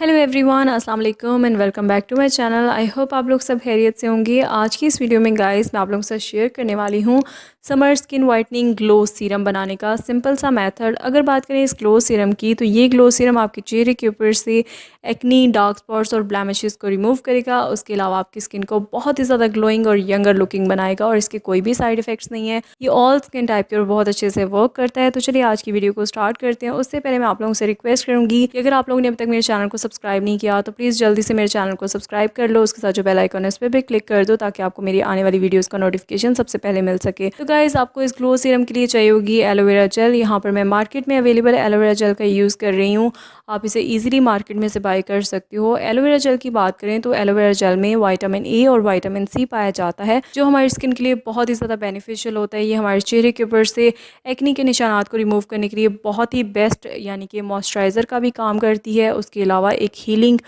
Hello everyone, अस्सलाम वालेकुम and welcome back to my channel. I hope आप लोग सब खैरियत से होंगे। आज की इस वीडियो में गाइस मैं आप लोगों के साथ शेयर करने वाली हूँ summer skin whitening glow serum बनाने का सिंपल सा मेथड। अगर बात करें इस ग्लो सीरम की, तो ये ग्लो सीरम आपके चेहरे के ऊपर से एक्नी, डार्क स्पॉट्स और ब्लैमिशेस को रिमूव करेगा। उसके अलावा आपकी स्किन को बहुत ही ज़्यादा ग्लोइंग और यंगर लुकिंग बनाएगा और इसके कोई भी साइड इफेक्ट्स नहीं है। ये ऑल स्किन टाइप के ऊपर बहुत अच्छे से वर्क करता है। तो चलिए आज की वीडियो को स्टार्ट करते हैं। उससे पहले मैं आप लोगों से रिक्वेस्ट करूँगी कि अगर आप लोगों ने अभी तक मेरे चैनल को सब्सक्राइब नहीं किया तो प्लीज़ जल्दी से मेरे चैनल को सब्सक्राइब कर लो। उसके साथ जो बेल आइकन है उस पर भी क्लिक कर दो ताकि आपको मेरी आने वाली वीडियोस का नोटिफिकेशन सबसे पहले मिल सके। तो गाइस आपको इस ग्लो सीरम के लिए चाहिए होगी एलोवेरा जेल। यहाँ पर मैं मार्केट में अवेलेबल एलोवेरा जेल का यूज़ कर रही हूँ। आप इसे ईजिली मार्केट में से बाय कर सकते हो। एलोवेरा जेल की बात करें तो एलोवेरा जेल में विटामिन ए और विटामिन सी पाया जाता है, जो हमारी स्किन के लिए बहुत ही ज़्यादा बेनिफिशियल होता है। ये हमारे चेहरे के ऊपर से एक्नी के निशानात को रिमूव करने के लिए बहुत ही बेस्ट यानी कि मॉइस्चराइज़र का भी काम करती है। उसके अलावा एक हीलिंग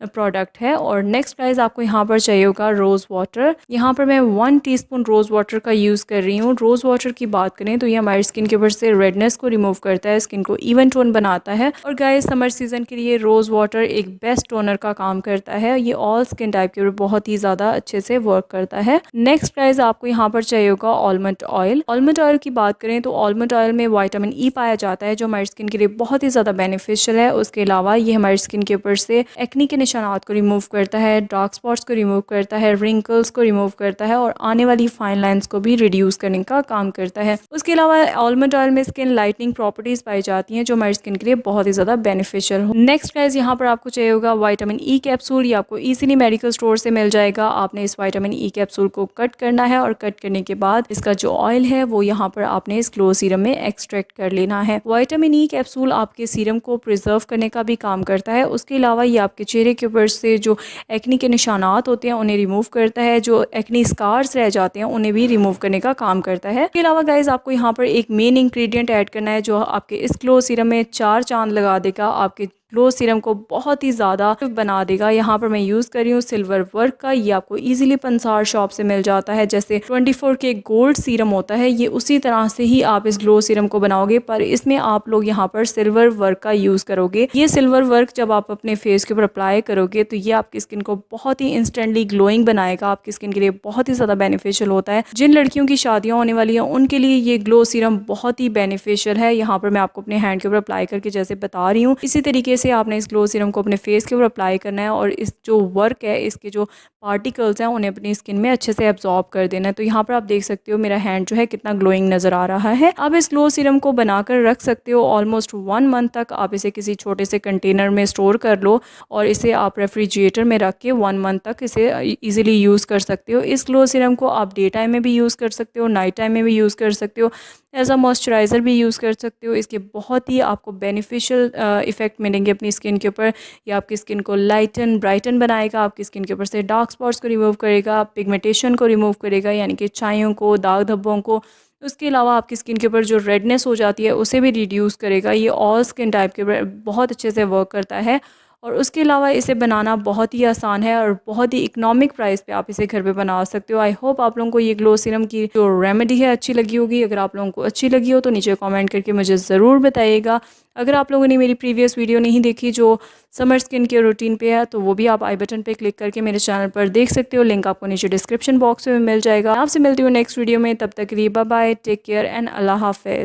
प्रोडक्ट है। और नेक्स्ट गाइस आपको यहाँ पर चाहिए होगा रोज़ वाटर। यहाँ पर मैं 1 टीस्पून रोज़ वाटर का यूज़ कर रही हूँ। रोज़ वाटर की बात करें तो ये हमारी स्किन के ऊपर से रेडनेस को रिमूव करता है, स्किन को इवन टोन बनाता है। और गाइस समर सीजन के लिए रोज़ वाटर एक बेस्ट टोनर का काम करता है। ये ऑल स्किन टाइप के ऊपर बहुत ही ज़्यादा अच्छे से वर्क करता है। नेक्स्ट गाइस आपको यहाँ पर चाहिए होगा ऑलमंड ऑयल। ऑलमंड ऑयल की बात करें तो ऑलमंड ऑयल में विटामिन ई पाया जाता है, जो हमारी स्किन के लिए बहुत ही ज़्यादा बेनिफिशियल है। उसके अलावा ये हमारी स्किन के ऊपर से एक्नी के निशानात को रिमूव करता है, डार्क स्पॉट्स को रिमूव करता है, रिंकल्स को रिमूव करता है और आने वाली फाइन लाइंस को भी रिड्यूस करने का काम करता है। उसके अलावा आलमंड ऑयल में स्किन लाइटनिंग प्रॉपर्टीज पाई जाती हैं, जो हमारी स्किन के लिए बहुत ही ज़्यादा बेनिफिशियल हो। नेक्स्ट गाइस यहाँ पर आपको चाहिए होगा विटामिन ई कैप्सूल। ये आपको ईजिली मेडिकल स्टोर से मिल जाएगा। आपने इस विटामिन ई कैप्सूल को कट करना है और कट करने के बाद इसका जो ऑयल है वो यहाँ पर आपने इस ग्लो सीरम में एक्सट्रैक्ट कर लेना है। विटामिन ई कैप्सूल आपके सीरम को प्रिजर्व करने का भी काम करता है। उसके अलावा ये आपके चेहरे के ऊपर से जो एक्नी के निशानात होते हैं उन्हें रिमूव करता है, जो एक्नी स्कार्स रह जाते हैं उन्हें भी रिमूव करने का काम करता है। इसके अलावा गाइज आपको यहाँ पर एक मेन इंग्रेडिएंट ऐड करना है, जो आपके इस ग्लो सीरम में 4 चांद लगा देगा, आपके ग्लो सीरम को बहुत ही ज़्यादा बना देगा। यहाँ पर मैं यूज़ कर रही हूँ सिल्वर वर्क का। ये आपको इजीली पंसार शॉप से मिल जाता है। जैसे 24K गोल्ड सीरम होता है, ये उसी तरह से ही आप इस ग्लो सीरम को बनाओगे, पर इसमें आप लोग यहाँ पर सिल्वर वर्क का यूज़ करोगे। ये सिल्वर वर्क जब आप अपने फेस के ऊपर अप्लाई करोगे तो ये आपकी स्किन को बहुत ही इंस्टेंटली ग्लोइंग बनाएगा। आपकी स्किन के लिए बहुत ही ज़्यादा बेनिफिशियल होता है। जिन लड़कियों की शादियाँ होने वाली हैं उनके लिए ये ग्लो सीरम बहुत ही बेनिफिशियल है। यहाँ पर मैं आपको अपने हैंड के ऊपर अप्लाई करके जैसे बता रही हूँ, इसी तरीके से आपने इस ग्लो सीरम को अपने फेस के ऊपर अप्लाई करना है और इस जो वर्क है, इसके जो पार्टिकल्स हैं उन्हें अपनी स्किन में अच्छे से एब्जॉर्ब कर देना है। तो यहाँ पर आप देख सकते हो मेरा हैंड जो है कितना ग्लोइंग नज़र आ रहा है। आप इस ग्लो सीरम को बनाकर रख सकते हो ऑलमोस्ट 1 मंथ तक। आप इसे किसी छोटे से कंटेनर में स्टोर कर लो और इसे आप रेफ्रिजरेटर में रख के 1 मंथ तक इसे ईजिली यूज़ कर सकते हो। इस ग्लो सीरम को आप डे टाइम में भी यूज़ कर सकते हो, नाइट टाइम में भी यूज़ कर सकते हो, एज अ मॉइस्चराइज़र भी यूज़ कर सकते हो। इसके बहुत ही आपको बेनिफिशियल इफ़ेक्ट मिलेंगे अपनी स्किन के ऊपर। ये आपकी स्किन को लाइटन ब्राइटन बनाएगा, आपकी स्किन के ऊपर से डार्क स्पॉट्स को रिमूव करेगा, पिगमेंटेशन को रिमूव करेगा यानी कि छाइयों को, दाग धब्बों को। उसके अलावा आपकी स्किन के ऊपर जो रेडनेस हो जाती है उसे भी रिड्यूस करेगा। ये ऑल स्किन टाइप के ऊपर बहुत अच्छे से वर्क करता है। और उसके अलावा इसे बनाना बहुत ही आसान है और बहुत ही इकोनॉमिक प्राइस पे आप इसे घर पे बना सकते हो। आई होप आप लोगों को ये ग्लो सीरम की जो रेमेडी है अच्छी लगी होगी। अगर आप लोगों को अच्छी लगी हो तो नीचे कमेंट करके मुझे ज़रूर बताइएगा। अगर आप लोगों ने मेरी प्रीवियस वीडियो नहीं देखी जो समर स्किन केयर रूटीन पे है, तो वो भी आप आई बटन पे क्लिक करके मेरे चैनल पर देख सकते हो। लिंक आपको नीचे डिस्क्रिप्शन बॉक्स में मिल जाएगा। आपसे मिलती हूँ नेक्स्ट वीडियो में, तब तक के लिए bye bye, take care and अल्लाह हाफिज़।